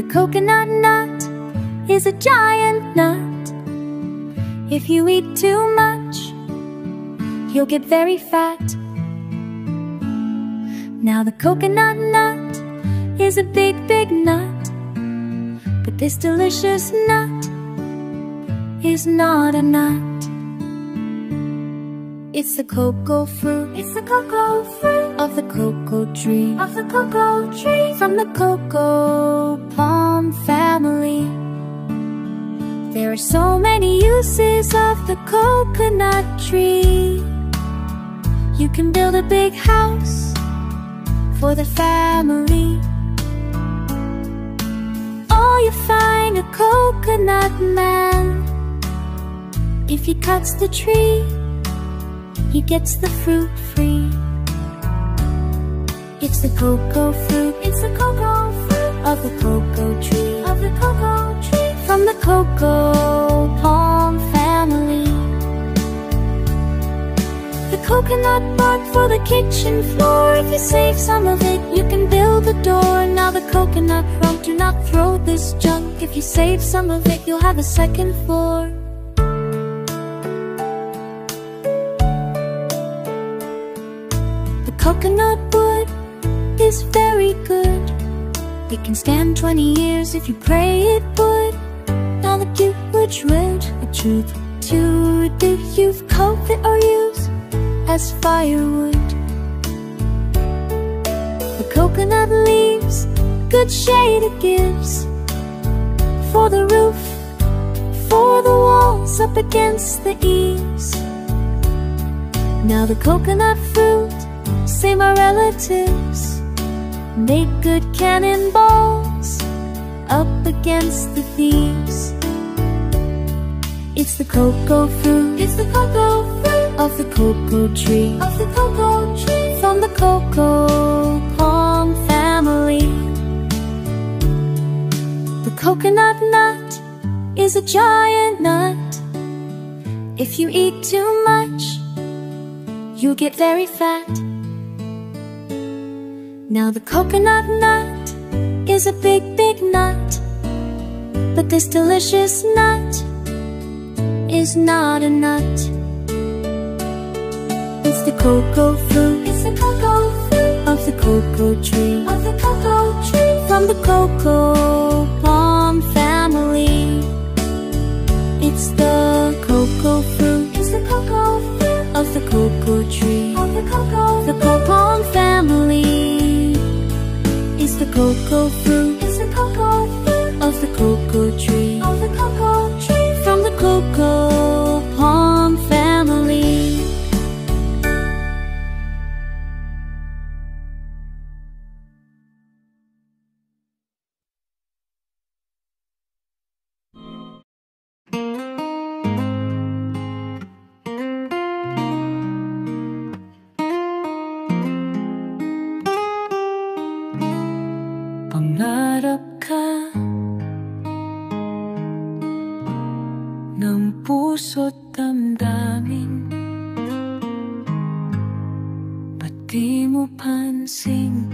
The coconut nut is a giant nut. If you eat too much, you'll get very fat. Now the coconut nut is a big, big nut, but this delicious nut is not a nut. It's the cocoa fruit. It's the cocoa fruit of the cocoa tree. Of the cocoa tree. From the cocoa palm family. There are so many uses of the coconut tree. You can build a big house for the family. Or you find a coconut man. If he cuts the tree, he gets the fruit free. It's the cocoa fruit. It's the cocoa fruit of the cocoa tree. Of the cocoa tree. From the cocoa palm family. The coconut bark for the kitchen floor. If you save some of it, you can build a door. Now the coconut rump, do not throw this junk. If you save some of it, you'll have a second floor. Coconut wood is very good. It can stand 20 years if you pray it would. Now the huge redwood to do you coat it or use as firewood. The coconut leaves, good shade it gives. For the roof, for the walls, up against the eaves. Now the coconut fruit, say my relatives, make good cannonballs up against the thieves. It's the cocoa fruit. It's the cocoa fruit of the cocoa tree. Of the cocoa tree. From the cocoa palm family. The coconut nut is a giant nut. If you eat too much, you'll get very fat. Now the coconut nut is a big, big nut, but this delicious nut is not a nut. It's the cocoa fruit. It's the cocoa fruit of the cocoa tree. Of the cocoa tree. From the cocoa palm family. It's the cocoa fruit. It's the cocoa fruit of the cocoa tree. Of the cocoa palm family. It's the cocoa fruit. It's the cocoa fruit of the cocoa tree. Of the cocoa tree. From the cocoa palm family. Pangarap ka ng puso't damdamin, ba't di mo pansin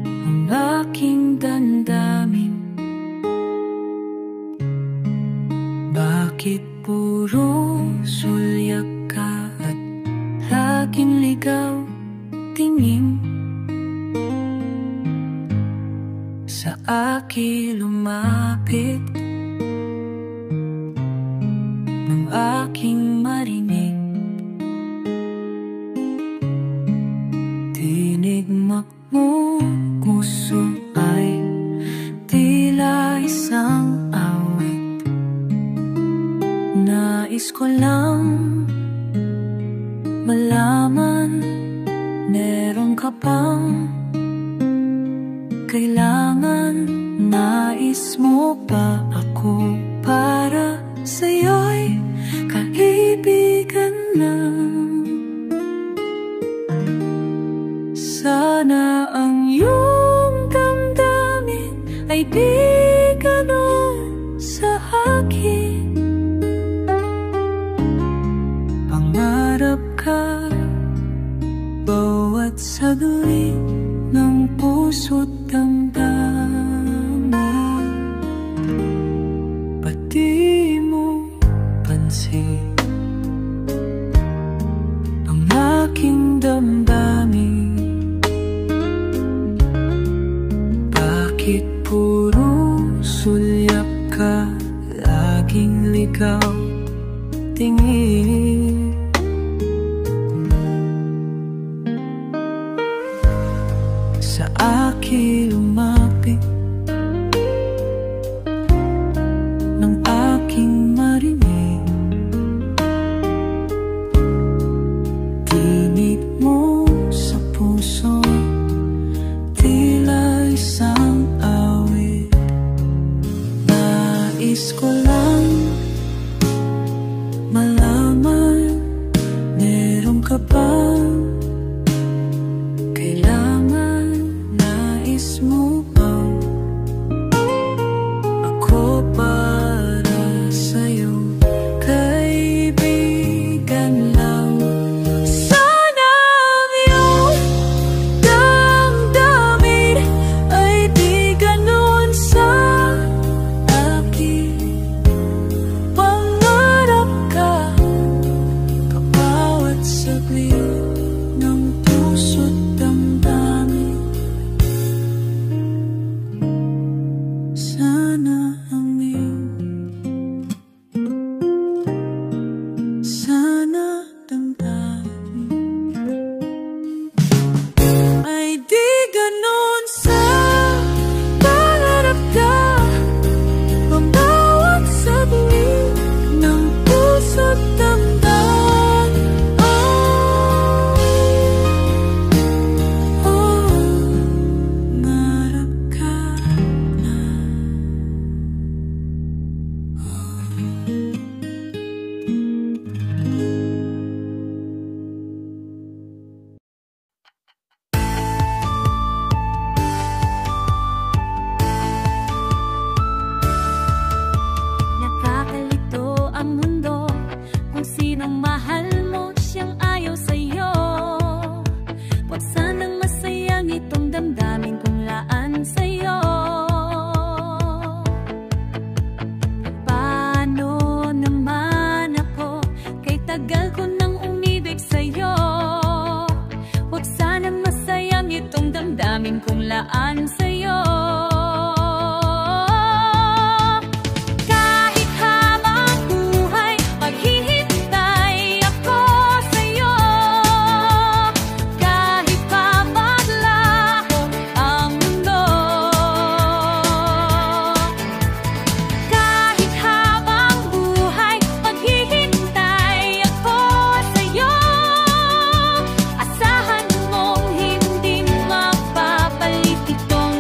ang aking damdamin? Bakit puro sulyak ka at laging ligaw tingin? Sa akin lumapit ng aking marinig, tinigmak mo puso ay tila isang awit. Nais ko lang malaman, meron ka bang kailangan? Nais mo ba ako para sa'yo'y kaibigan lang? Sana ang iyong damdamin ay di ganon sa akin. Pangarap ka bawat saglit ng puso't damdamin. Pati mo pansin ang aking damdamin. Bakit puro sulyap ka, laging ligaw tingin? Sa akin lumapit ng aking marinig, tinig mo sa puso, tila isang awit. Nais ko lang malaman, meron ka bang kailangan? Nais mo bang ako para sa'yo? Kaibigan lang. Sana ang iyong damdamin ay di ganun sa akin. Pangarap ka kabawat saglit ng puso't damdamin. Sana ang iyong, sana damdamin ay di ganun sa pangarap ka. Pambawat saglit ng puso't damdamin. Ngarap ka na. Nakakalito ang mundo kung sinong mahal mo, siyang ayaw sa'yo. Huwag sanang masayang itong damdamin kung laan sa'yo. Paano naman ako, kay tagal ko nang umibig sa'yo. Huwag sanang masayang itong damdamin kung laan sa'yo. Kahit habang buhay, maghihintay ako sa'yo. Kahit pa maglaho ang mundo, kahit habang buhay, maghihintay ako sa'yo. Asahan mong hindi mapapalit itong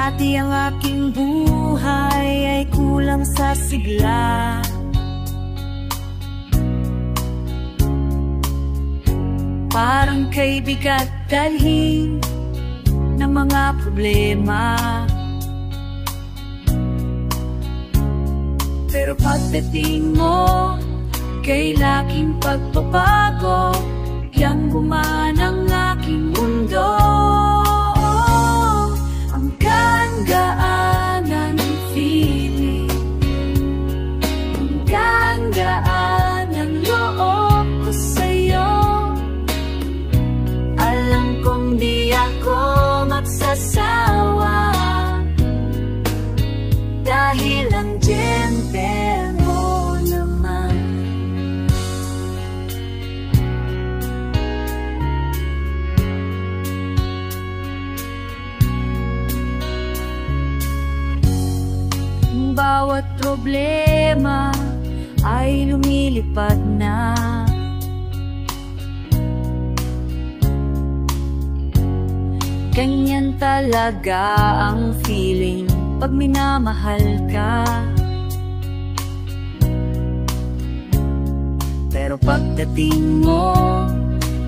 Dati ang aking buhay ay kulang sa sigla. Parang kay bigat dalhin ng mga problema. Pero pagdating mo kay laking pagbabago, biglang gumaan ang aking mundo. Ang gaan-gaan ng feeling, ang gaan-gaan ng loob ko sa'yo. Alam kong di ako magsasawa, dahil ang gentle mo naman. Bawat problema ay lumilipad na. Ganyan talaga ang feeling pag minamahal ka. Pero pagdating mo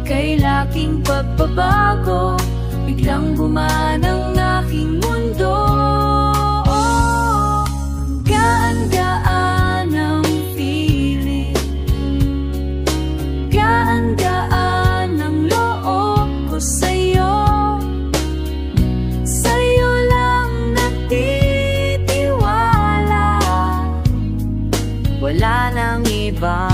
kay laking pagbabago, biglang gumaan ang aking mundo. Gaan-gaan ang feeling, gaan-gaan ang loob ko sa'yo. Sa'yo lang nagtitiwala, wala nang iba.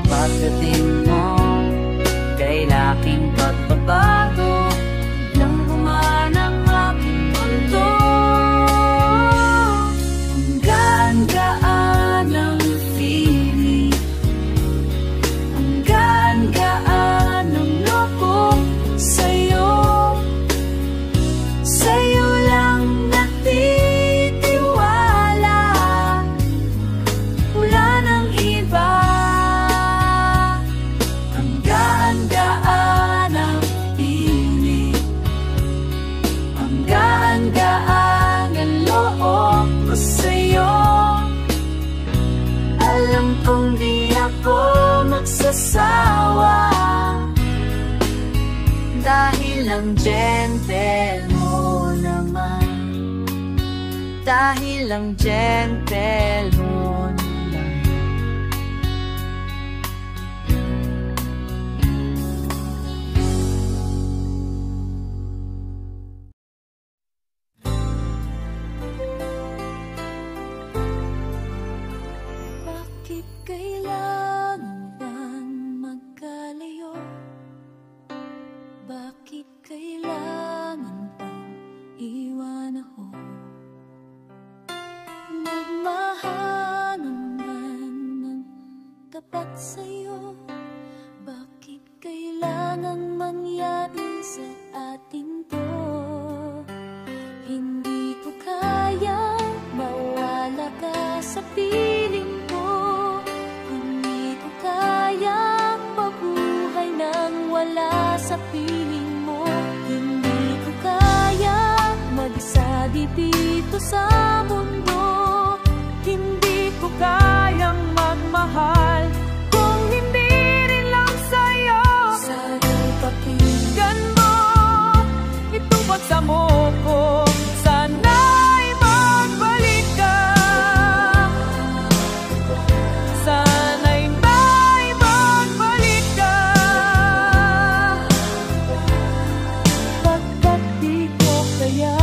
Pagdating mo kay laking pagbabago, biglang gumaan ang aking mundo. Ang gaan-gaan ng feeling, ang gaan-gaan ng loob sa'yo. Sa'yo lang nagtitiwala, wala nang iba. Alam kong di ako magsasawa, dahil ang gentle mo naman. Dahil ang gentle mo naman. Bakit kailangan pang iwan ako? Magmahal naman ng tapat sa'yo. Bakit kailangan mangyaring sa atin to? Hindi ko kaya mawala ka sa piling ko. Hindi ko kaya mabuhay nang wala sa piling mo. Hindi ko kaya mag-isa dito sa mundo. Hindi ko kayang magmahal kung hindi rin lang sa'yo. Sana'y pakinggan mo itong pagsamo ko. Sana'y magbalik ka. Sana'y may magbalik ka. Pagkat di ko kaya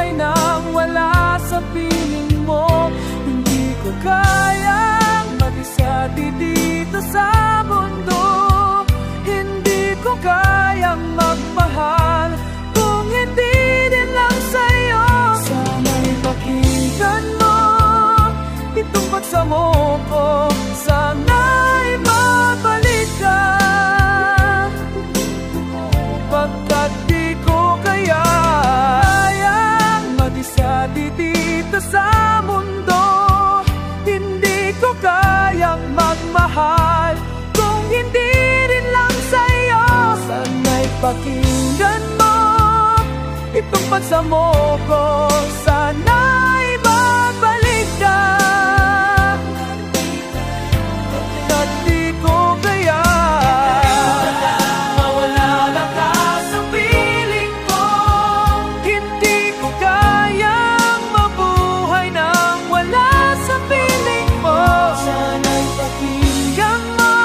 mabuhay nang wala sa piling mo. Hindi ko kayang mag-isa dito sa mundo. Hindi ko kayang magmahal kung hindi din lang sa'yo. Sana'y pakinggan mo itong pagsamo ko. Sana'y mabalik ka, pagkat di ko kayang mag-isa dito sa mundo. Hindi ko kayang magmahal kung hindi rin lang sa'yo. Sana'y pakinggan mo itong pagsamo ko. Sana'y magbalik ka, pagkat di ko kayang mawala lang ka sa piling ko. Hindi ko kayang mabuhay nang wala sa piling mo. Sana'y pakinggan mo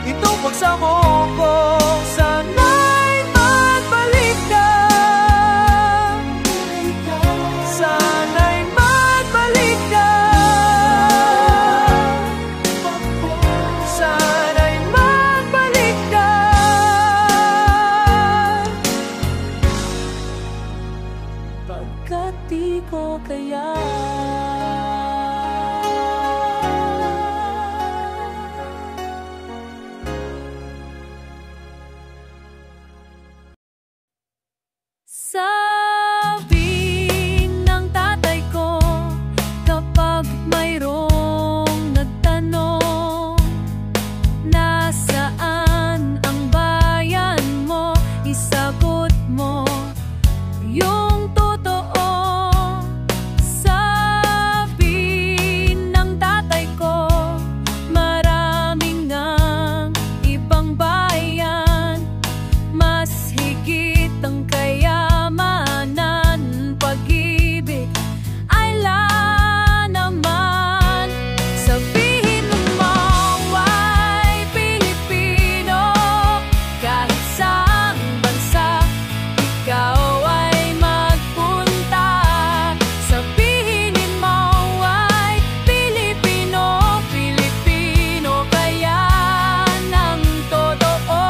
itong pagsamo ko. Sana'y magbalik ka, sana'y magbalik ka, sana'y magbalik ka, pagkat di ko kaya. Sabi ng tatay ko kapag mayroong nagtanong, nasaan ang bayan mo? Isagot mo yung totoo. Sabi ng tatay ko, maraming ang ibang bayan, mas higit ang kayamanan, pag-ibig ay wala naman. Sabihin mo ay Pilipino, kahit saang bansa ikaw ay magpunta. Sabihin mo ay Pilipino, Pilipino kaya ng totoo.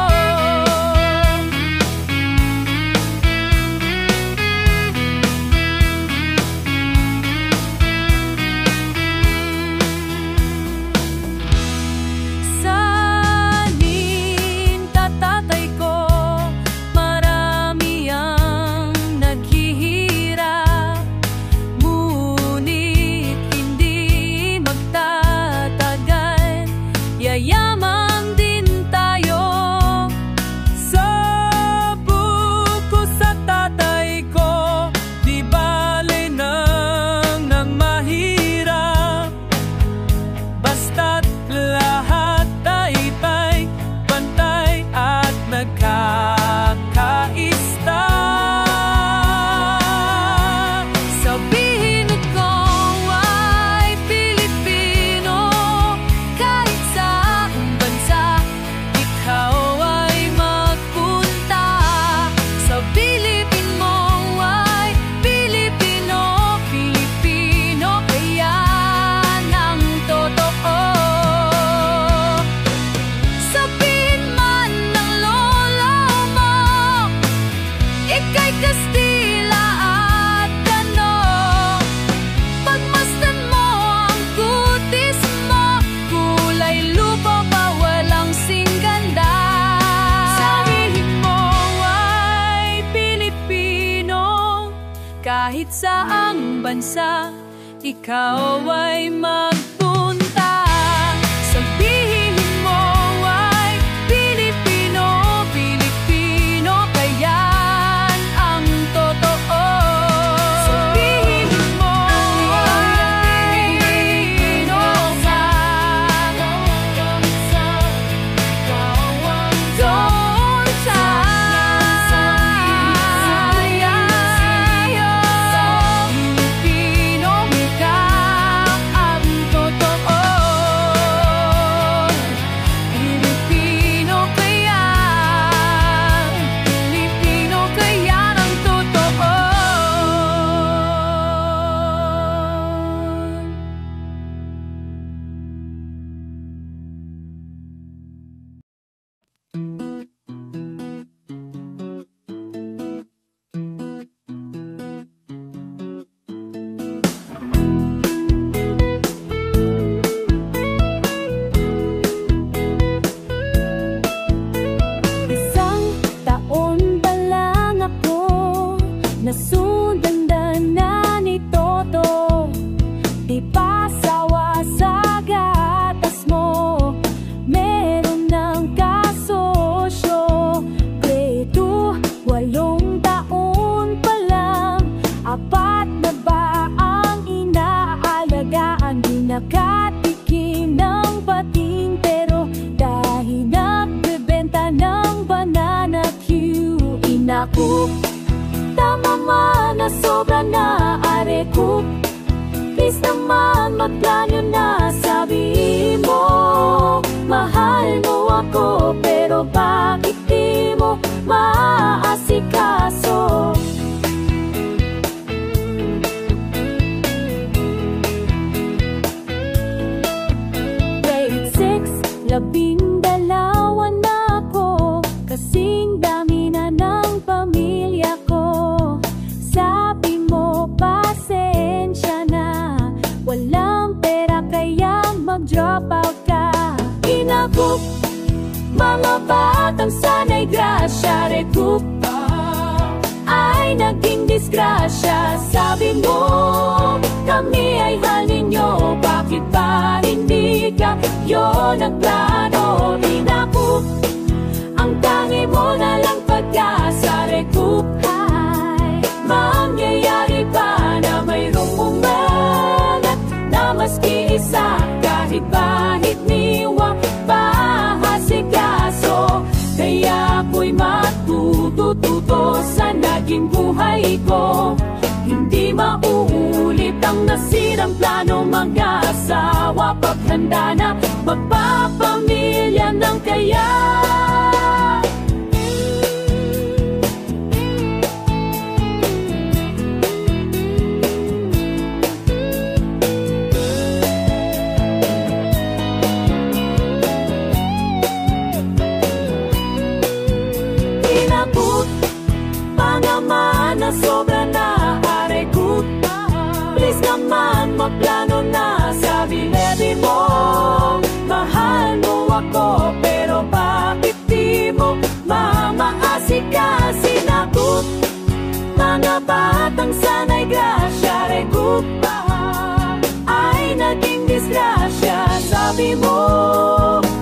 Sanin tatatay ko, marami ang naghihirap, ngunit hindi magtatagal, yayaman din tayo. Sabi ko sa tatay ko, di bale nang mahirap, basta't lahat ay pantay at nagkakaista. Sabihin ko ay Pilipino, kahit saang bansa ikaw ay magpunta. Sa Pilipin mo ay Pilipino, Pilipino kaya ng totoo. Sabihin man ng lola mo, ika'y Kastila at Dano, pagmasdan mo ang kutis mo, kulay lupa pa walang singganda. Sabihin mo ay Pilipino, kahit saang bansa ikaw ay magpunta. Sabihin mo ay Pilipino, Pilipino kaya ang totoo. Sabihin mo ay Pilipino, doon sa Pilipino ka ang totoo. sobra na arekup. Please naman magplano na, sabihin mo mahal mo ako, pero bakit di mo maaasikaso? Grade 6, 12 na ako, kasing dami na ng pamilya ko. Sabi mo pasensya na, walang pera kaya mag-drop out ka. Inakop mga batang sanay grasya, recoup ay naging disgrasya. Sabi mo kami ay hal ninyo, bakit ba hindi kayo nagplano? Inakop ang tangi mo na lang pag-asa, recoup ay mangyayari pa na mayroong umangat na maski isa, kahit bahit niwa pahasikaso. Kaya ako'y matututo sa naging buhay ko, hindi mauulit ang nasirang plano. Mag-asawa, paghanda na magpapamilya ng kaya. Na sobra na arekut. Please naman magplano na, sabi mo mahal mo ako, pero bakit di mo mamaasikaso? Sinakot mga batang sanay grasya, recoup ay naging disgrasya. Sabi mo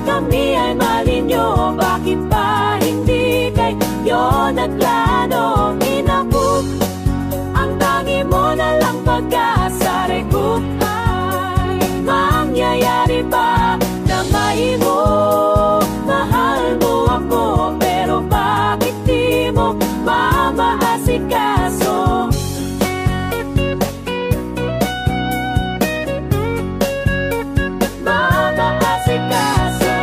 kami ay malinyo, bakit pa hindi kayo nagplano? Inakot ang tangi mo na lang pag-asa, recoup ay mangyayari pa na maimo. Mahal mo ako, pero bakit di mo mamaasikaso? Mamaasikaso.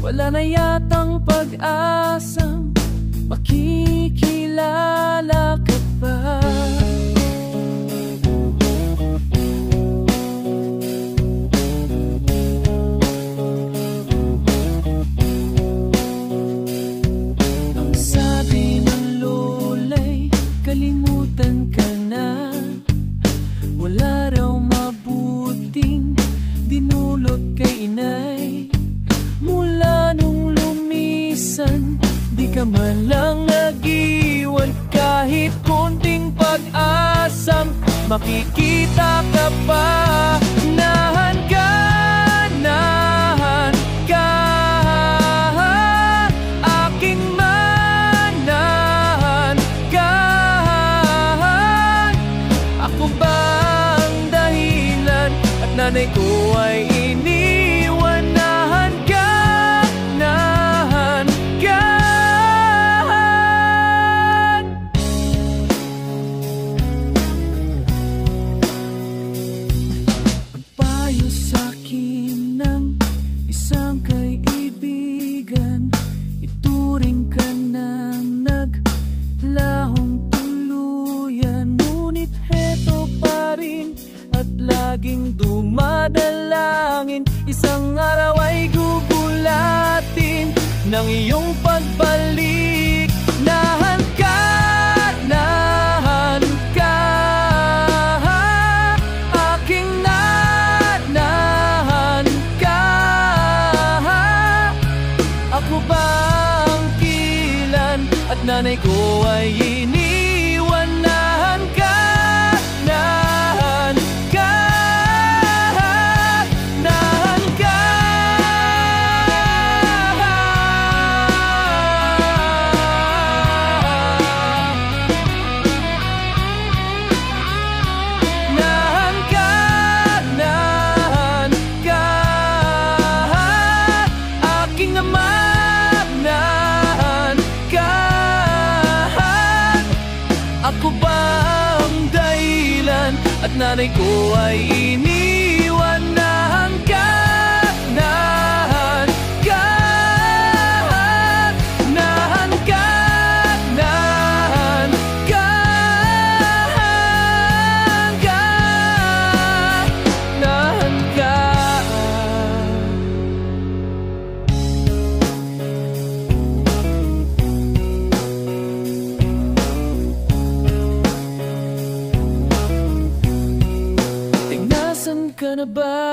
Wala na yatang pag-asang makikilala ka pa. Ang sabi ng lola'y kalimutan ka na, wala raw mabuting dinulot kay inay. Mula nung lumisan, di ka man lang nag-iwan, kahit konting pag-asang makikita ka pa. Nahan ka, aking manahan ka. Ako ba ang dahilan at nanay ko ay iniwan? Nahan ka. Payo Isang araw ay gugulatin ng iyong pagbalik. Nahan ka, nahan ka, aking nahan ka. Ako ba ang kilan at nanay ko ay iniwan? Nahan ka, nahan ka, nahan ka. Nahan ka, nahan ka, aking ama, nahan ka. Ako ba ang dahilan at nanay ko ay iniwan? Nahan ka, nahan ka, nahan ka, nahan ka, nahan ka. Nasaan ka na ba?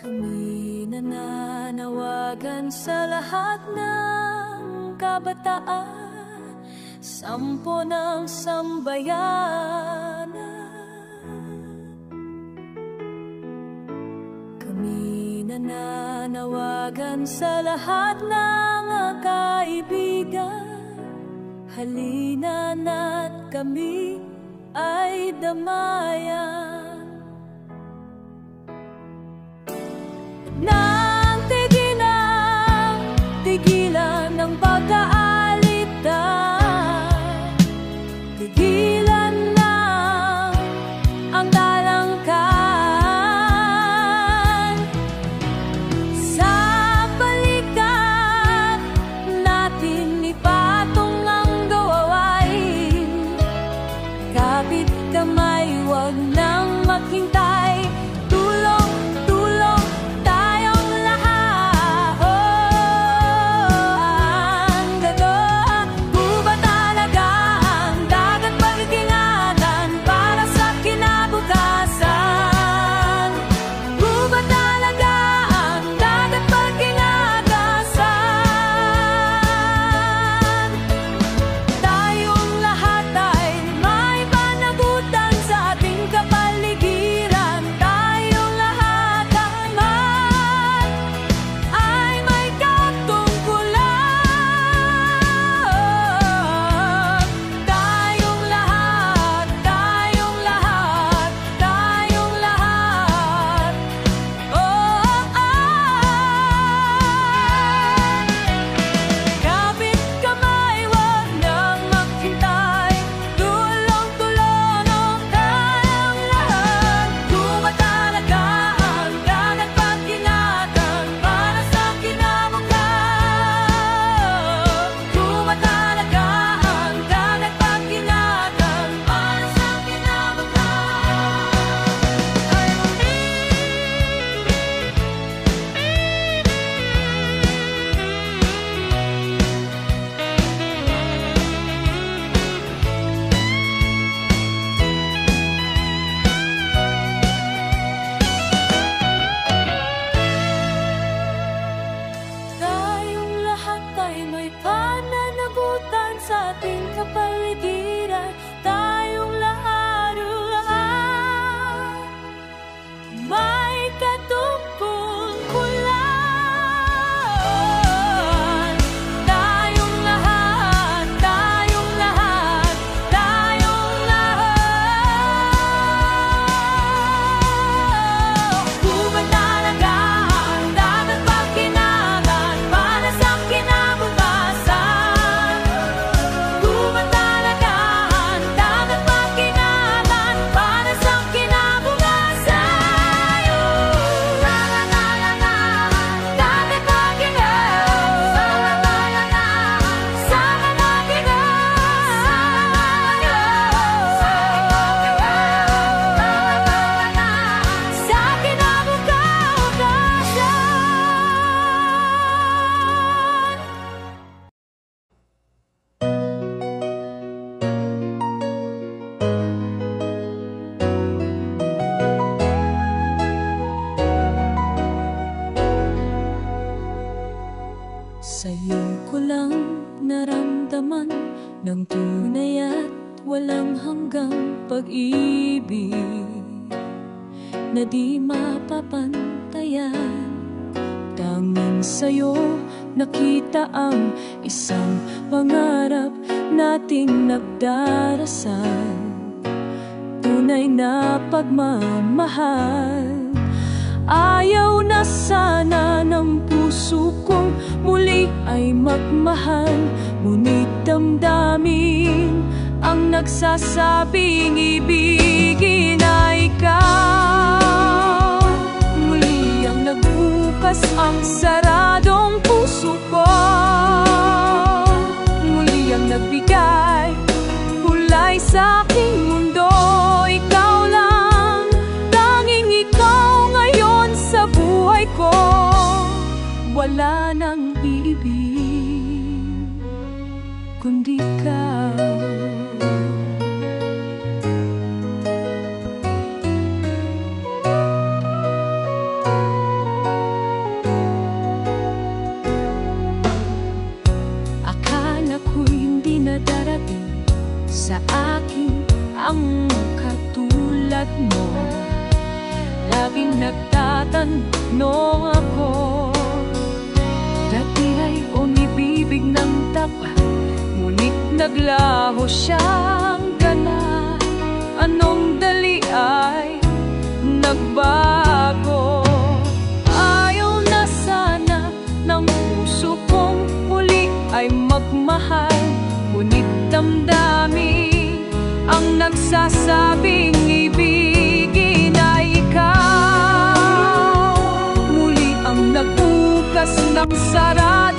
Kami nananawagan sa lahat ng kabataan, sampo ng sambayanan. Kami nananawagan sa lahat ng kaibigan, halina na't kami ay damayan. Nang tigilan ng pag-aalita, tigilan na ang talangkan. Sa balikat natin ipatong ang gawain, kapit kamay, wag nang maghintay. laman ng tunay at walang hanggang pag-ibig na di mapapantayan. Tanging sa'yo nakita ang isang pangarap nating nagdarasal, tunay na pagmamahal. Ayaw na sana ng puso kong muli ay magmahal, ngunit damdamin ang nagsasabing ibigin na ikaw. Muli ang nagbukas ang saradong puso ko, muli ang nagbigay kulay sa aking mundo. Ikaw lang, tanging ikaw ngayon sa buhay ko. Wala nang iibig kundi ikaw. Akala ko'y hindi na darating sa akin ang katulad mo. Laging nagtatanong ako, dati ay umibibig ng tapat, ngunit naglaho siyang ganap. Anong dali ay nagbago? Ayaw na sana ng puso kong muli ay magmahal, ngunit damdamin ang nagsasabing ibigin na ikaw. Muli ang nagbukas ng sarado